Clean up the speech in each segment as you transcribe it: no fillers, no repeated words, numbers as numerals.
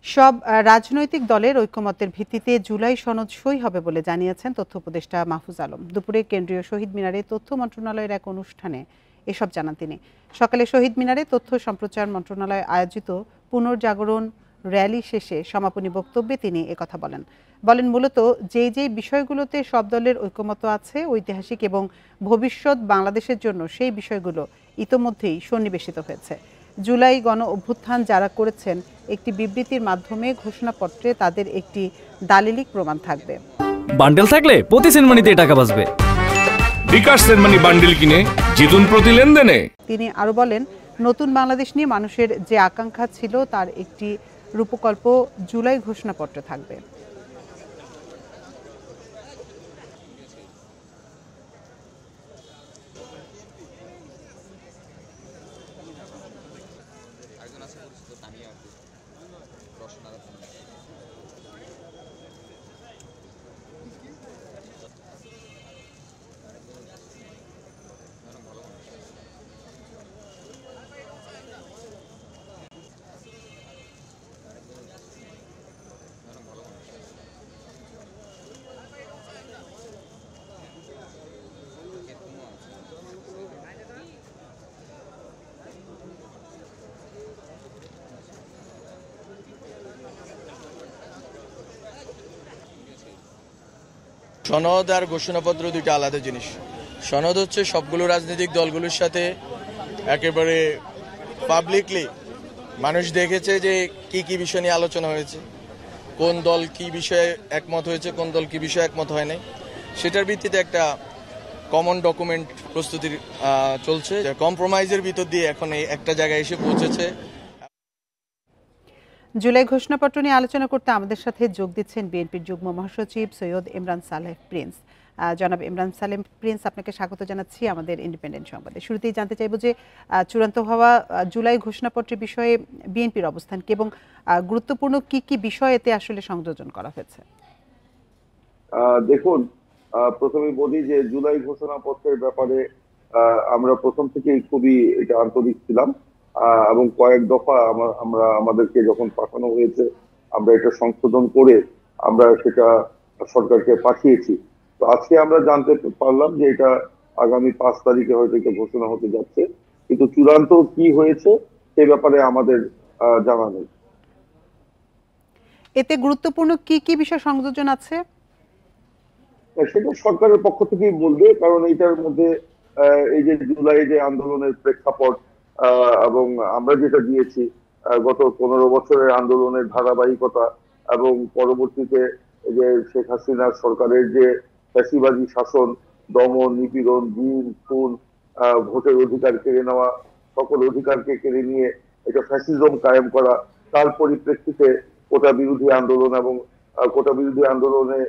সব রাজনৈতিক দলের ঐকমত্যের ভিত্তিতে জুলাই সনদ সই হবে বলে জানিয়েছেন তথ্য উপদেষ্টা মাহফুজ আলম। দুপুরে কেন্দ্রীয় শহীদ মিনারে তথ্য মন্ত্রণালয়ের এক অনুষ্ঠানে এসব জানান তিনি। সকালে শহীদ মিনারে তথ্য সম্প্রচার মন্ত্রণালয় আয়োজিত পুনর্জাগরণ র্যালি শেষে সমাপনী বক্তব্যে তিনি একথা বলেন মূলত যেই বিষয়গুলোতে সব দলের ঐকমত্য আছে, ঐতিহাসিক এবং ভবিষ্যৎ বাংলাদেশের জন্য সেই বিষয়গুলো ইতোমধ্যেই সন্নিবেশিত হয়েছে। জুলাই গণ অভ্যুত্থান যারা করেছেন, একটি বিবৃতির মাধ্যমে ঘোষণাপত্রে তাদের একটি দালিলিক প্রমাণ থাকবে। বান্ডেল থাকলে প্রতি সেনমানিতে টাকা বাঁচবে। বিকাশ সেনমানি বান্ডেল কিনে জিতুন প্রতি লেনদেনে। তিনি আরো বলেন, নতুন বাংলাদেশ নিয়ে মানুষের যে আকাঙ্ক্ষা ছিল তার একটি রূপকল্প জুলাই ঘোষণাপত্রে থাকবে। সনদ আর ঘোষণাপত্র দুইটা আলাদা জিনিস। সনদ হচ্ছে সবগুলো রাজনৈতিক দলগুলোর সাথে একেবারে পাবলিকলি মানুষ দেখেছে যে কি কি বিষয় নিয়ে আলোচনা হয়েছে, কোন দল কি বিষয়ে একমত হয়েছে, কোন দল কি বিষয়ে একমত হয় নাই, সেটার ভিত্তিতে একটা কমন ডকুমেন্ট প্রস্তুতি চলছে। কম্প্রোমাইজের ভিতর দিয়ে এখন এই একটা জায়গায় এসে পৌঁছেছে। জুলাই ঘোষণাপত্র নিয়ে আলোচনা করতে আমাদের সাথে যোগ দিচ্ছেন বিএনপির যুগ্ম মহাসচিব সৈয়দ ইমরান সালেহ প্রিন্স। জনাব ইমরান সালেহ প্রিন্স, আপনাকে স্বাগত জানাচ্ছি আমাদের ইন্ডিপেন্ডেন্ট সংবাদে। শুরুতেই জানতে চাইব যে চূড়ান্ত হওয়া জুলাই ঘোষণাপত্রের বিষয়ে বিএনপির অবস্থান কি এবং গুরুত্বপূর্ণ কি কি বিষয় এতে আসলে সংযোজন করা হয়েছে। দেখুন, প্রথমে বলি যে জুলাই ঘোষণাপত্রের ব্যাপারে আমরা প্রথম থেকেই খুবই এটা আন্তরিক ছিলাম এবং কয়েক দফা আমরা আমাদেরকে যখন পাঠানো হয়েছে আমরা এটা সংশোধন করে আমরা সেটা সরকারকে পাঠিয়েছি। তো আজকে আমরা জানতে পারলাম যে এটা আগামী 5 তারিখে হয়তো এটা ঘোষণা হতে যাচ্ছে, কিন্তু চূড়ান্ত কি হয়েছে সে ব্যাপারে আমাদের জানা নেই। এতে গুরুত্বপূর্ণ কি কি বিষয় সংযোজন আছে সেটা সরকারের পক্ষ থেকেই বলবে, কারণ এইটার মধ্যে এই যে জুলাই যে আন্দোলনের প্রেক্ষাপট এবং আমরা যেটা দিয়েছি গত 15 বছরের আন্দোলনের ধারাবাহিকতা এবং পরবর্তীতে যে শেখ হাসিনার সরকারের যে ফ্যাসিবাদী শাসন, দমন, নিপীড়ন, গুম, খুন, ভোটের অধিকার কেড়ে নেওয়া, সকল অধিকারকে কেড়ে নিয়ে এটা ফ্যাসিজম কায়েম করা, তার পরিপ্রেক্ষিতে কোটা বিরোধী আন্দোলন এবং কোটা বিরোধী আন্দোলনে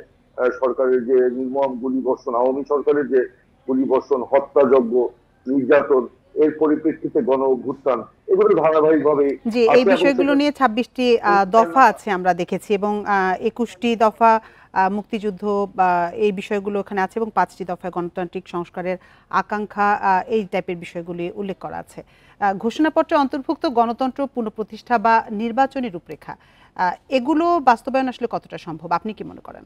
সরকারের যে নির্মম গুলিবর্ষণ, আওয়ামী সরকারের যে গুলিবর্ষণ, হত্যাযজ্ঞ, নির্যাতন, এর পরিপ্রেক্ষিতে গণ অভ্যুত্থান, এগুলো ধারাবাহিকভাবে জি এই বিষয়গুলো নিয়ে 26টি দফা আছে আমরা দেখেছি এবং 21টি দফা মুক্তিযুদ্ধ বা এই বিষয়গুলো ওখানে আছে এবং 5টি দফায় গণতান্ত্রিক সংস্কারের আকাঙ্ক্ষা, এই টাইপের বিষয়গুলি উল্লেখ করা আছে। ঘোষণাপত্রে অন্তর্ভুক্ত গণতন্ত্র পুনঃপ্রতিষ্ঠা বা নির্বাচনী রূপরেখা, এগুলো বাস্তবায়ন আসলে কতটা সম্ভব আপনি কি মনে করেন?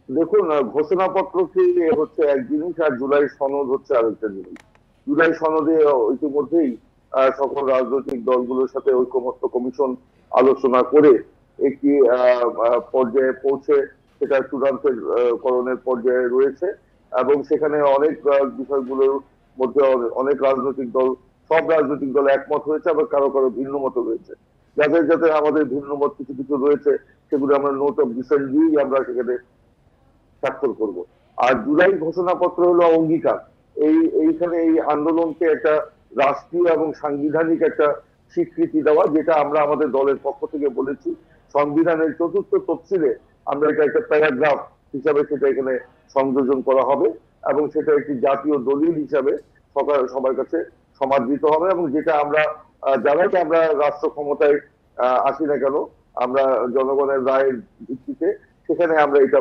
দেখুন, ঘোষণাপত্র কি হচ্ছে এক জিনিস আর জুলাই সনদ হচ্ছে আরেকটা জিনিস। জুলাই সনদে ইতিমধ্যেই সকল রাজনৈতিক দলগুলোর সাথে ঐকমত্য কমিশন আলোচনা করে একটি পর্যায়ে পৌঁছে সেটা চূড়ান্তের করণের পর্যায়ে রয়েছে এবং সেখানে অনেক বিষয়গুলোর মধ্যে অনেক রাজনৈতিক দল, সব রাজনৈতিক দল একমত হয়েছে, আবার কারো কারো ভিন্ন মত রয়েছে। যাদের যাদের আমাদের ভিন্ন মত কিছু কিছু রয়েছে সেগুলো আমরা নোট অফ ডিসেন্ট দিয়েই আমরা সেখানে স্বাক্ষর করব। আর জুলাই ঘোষণাপত্র হলো অঙ্গীকার, এইখানে এই আন্দোলনকে একটা রাষ্ট্রীয় এবং সাংবিধানিক একটা স্বীকৃতি দেওয়া, যেটা আমরা আমাদের দলের পক্ষ থেকে বলেছি সংবিধানের 4র্থ তফসিলে আমরা এটা একটা প্যারাগ্রাফ হিসাবে সেটা এখানে সংযোজন করা হবে এবং সেটা একটি জাতীয় দলিল হিসাবে সবার কাছে সমাদৃত হবে এবং যেটা আমরা যারাই আমরা রাষ্ট্র ক্ষমতায় আসি না কেন আমরা জনগণের রায়ের ভিত্তিতে সেখানে আমরা এটা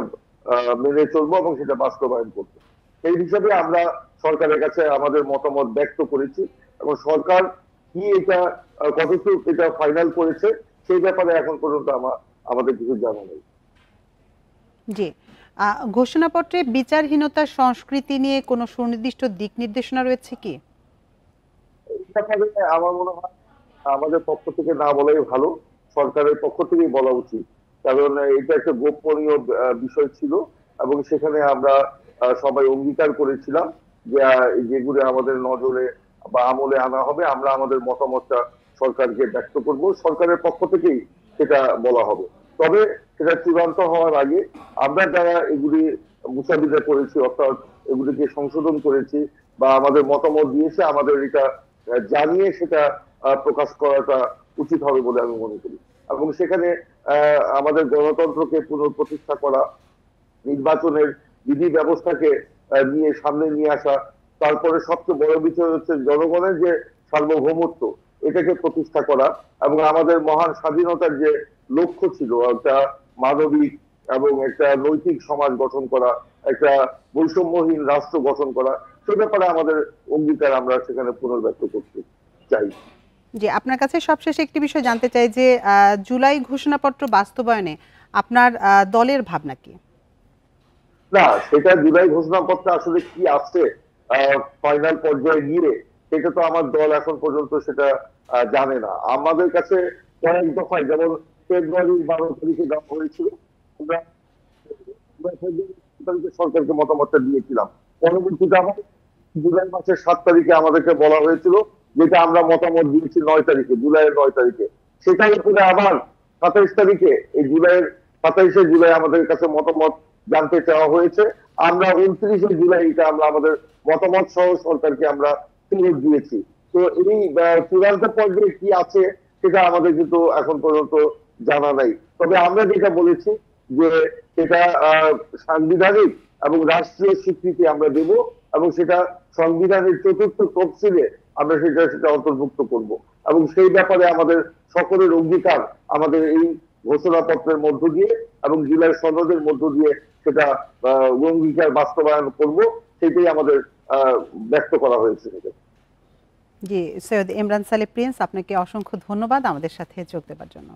মেনে চলবো এবং সেটা বাস্তবায়ন করবো। সেই হিসাবে আমরা সরকারের কাছে আমাদের মতামত ব্যক্ত করেছি এবং সরকার কি এটা কতটুকু এটা ফাইনাল করেছে সেই ব্যাপারে এখন পর্যন্ত আমাদের কিছু জানা নেই। জি, ঘোষণাপত্রে বিচারহীনতার সংস্কৃতি নিয়ে কোনো সুনির্দিষ্ট দিক নির্দেশনা রয়েছে কি? এই ব্যাপারে আমার মনে হয় আমাদের পক্ষ থেকে না বলাই ভালো, সরকারের পক্ষ থেকেই বলা উচিত, কারণ এটা একটা গোপনীয় বিষয় ছিল এবং সেখানে আমরা সবাই অঙ্গীকার করেছিলাম যে যেগুলো আমাদের নজরে বা আমলে আনা হবে আমরা আমাদের মতামতটা সরকারকে ব্যক্ত করব, সরকারের পক্ষ থেকেই সেটা বলা হবে। তবে সেটা চূড়ান্ত হওয়ার আগে আমরা যারা এগুলি মুসাবিদা করেছি, অর্থাৎ এগুলিকে সংশোধন করেছি বা আমাদের মতামত দিয়েছে, আমাদের এটা জানিয়ে সেটা প্রকাশ করাটা উচিত হবে বলে আমি মনে করি। এবং সেখানে আমাদের গণতন্ত্রকে পুনঃপ্রতিষ্ঠা করা, নির্বাচনের বিধি ব্যবস্থাকে নিয়ে সামনে নিয়ে আসা, তারপরে সবচেয়ে বড় বিষয় হচ্ছে জনগণের যে সার্বভৌমত্ব এটাকে প্রতিষ্ঠা করা এবং আমাদের মহান স্বাধীনতার যে লক্ষ্য ছিল একটা মানবিক এবং একটা নৈতিক সমাজ গঠন করা, একটা বৈষম্যহীন রাষ্ট্র গঠন করা, সে ব্যাপারে আমাদের অঙ্গীকার আমরা সেখানে পুনর্ব্যক্ত করতে চাই। জি, আপনার কাছে সবশেষে একটি বিষয় জানতে চাই যে জুলাই ঘোষণাপত্র বাস্তবায়নে আপনার দলের ভাবনা কি? না, সেটা জুলাই ঘোষণাপত্রে আসলে কি আছে ফাইনাল পর্যায়ে গিয়ে সেটা তো আমার দল এখন পর্যন্ত সেটা জানে না। আমাদের কাছে কয়েক দফায়, যেমন ফেব্রুয়ারির 12 তারিখে দেওয়া হয়েছিল, আমরা সরকারকে মতামতটা দিয়েছিলাম। পরবর্তীতে আমার জুলাই মাসের 7 তারিখে আমাদেরকে বলা হয়েছিল যেটা আমরা মতামত দিয়েছি 9 তারিখে, জুলাইয়ের 9 তারিখে। সেটাই করে আবার 27 তারিখে, এই জুলাইয়ের 27শে জুলাই আমাদের কাছে মতামত জানতে চাওয়া হয়েছে। আমরা 29শে জুলাই এটা আমরা আমাদের মতামত সহ সরকারকে আমরা ফেরত দিয়েছি। তো এই চূড়ান্ত পর্যায়ে কি আছে সেটা আমাদের কিন্তু এখন পর্যন্ত জানা নাই। তবে আমরা যেটা বলেছি যে সেটা সাংবিধানিক এবং রাষ্ট্রীয় স্বীকৃতি আমরা দেব এবং সেটা সংবিধানের 4র্থ তফসিলে আমরা সেটা অন্তর্ভুক্ত করব এবং সেই ব্যাপারে আমাদের সকলের অঙ্গীকার আমাদের এই ঘোষণাপত্রের মধ্য দিয়ে এবং জুলাই সনদের মধ্য দিয়ে সেটা অঙ্গীকার বাস্তবায়ন করব, সেটাই আমাদের ব্যক্ত করা হয়েছে। জি, সৈয়দ ইমরান সালে প্রিন্স, আপনাকে অসংখ্য ধন্যবাদ আমাদের সাথে যোগ দেওয়ার জন্য।